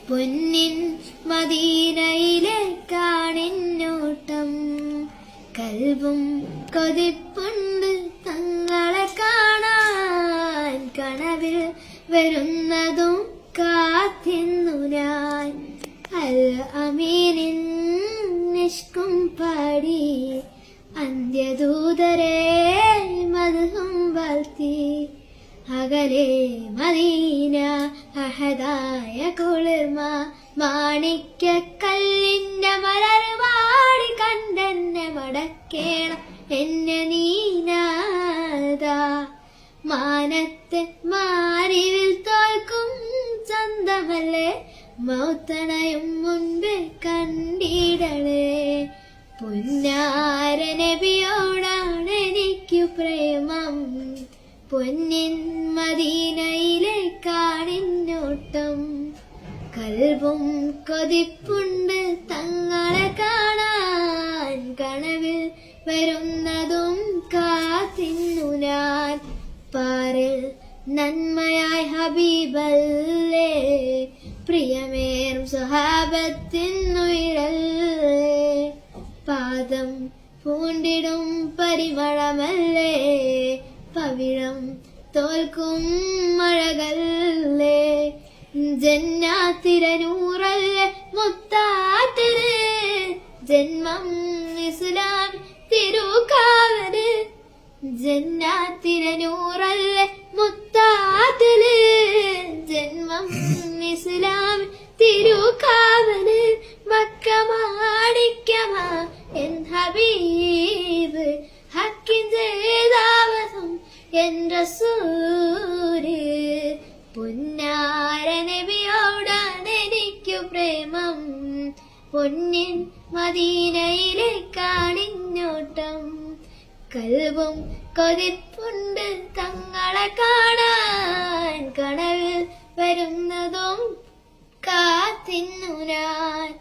പൊന്നിൻ മദീനയിലേക്കാണെന്നോട്ടം. കൽബും കൊതിപ്പുണ്ട് തങ്ങളെ കാണാൻ. കനവിൽ വരുന്നതും കാത്തിന്നു ഞാൻ. അൽ അമീനിൻ നിഷ്കും പാടി അന്ത്യദൂതരെ മദ്ഹും വാഴ്ത്തി. അകലെ മദീന അഹദായ കുളിർമ മാണിക്യക്കല്ലിന്റെ മലർവാടി കണ്ടെന്നെ മടക്കേണം എന്നെ നീനാദാ. മാനത്തെ മാരിവിൽ തോൽക്കും ചന്തമല്ലേ മൗത്തണയും മുൻപേ കണ്ടിടണേ. പൊന്നാര നബിയോടാണ് എനിക്കു പ്രേമം. പൊന്നിൻ മദീനയിലേക്കാണെന്നോട്ടം. കൽബും കൊതിപ്പുണ്ട് തങ്ങളെ കാണാൻ. കനവിൽ വരുന്നതും കാത്തിന്നു ഞാൻ. പാരിൽ നന്മയായി ഹബീബല്ലേ പ്രിയമേറും സ്വഹാബത്തിനുയിരല്ലേ. പാദം പൂണ്ടിടും പരിമളമല്ലേ പവിഴം തോൽക്കും മഴകല്ലേ. ജന്നാത്തിരനൂറല്ലേ മുത്താറ്റല് ജന്മം ഇസ്ലാം തിരുക്കാവല്. ജന്നാത്തിരനൂറല്ലേ മുത്താറ്റല് ജന്മം ഇസ്ലാം തിരുക്കാവല്. മക്ക മാണിക്യമാ എൻ ഹബീബ് ഹക്കിൻ ജേതാവതും എൻ റസൂല്. പൊന്നാര നബിയോടാണ് എനിക്കു പ്രേമം. പൊന്നിൻ മദീനയിലേക്കാണെന്നോട്ടം. കൽബും കൊതിപ്പുണ്ട് തങ്ങളെ കാണാൻ. കനവിൽ വരുന്നതും കാത്തിന്നു ഞാൻ.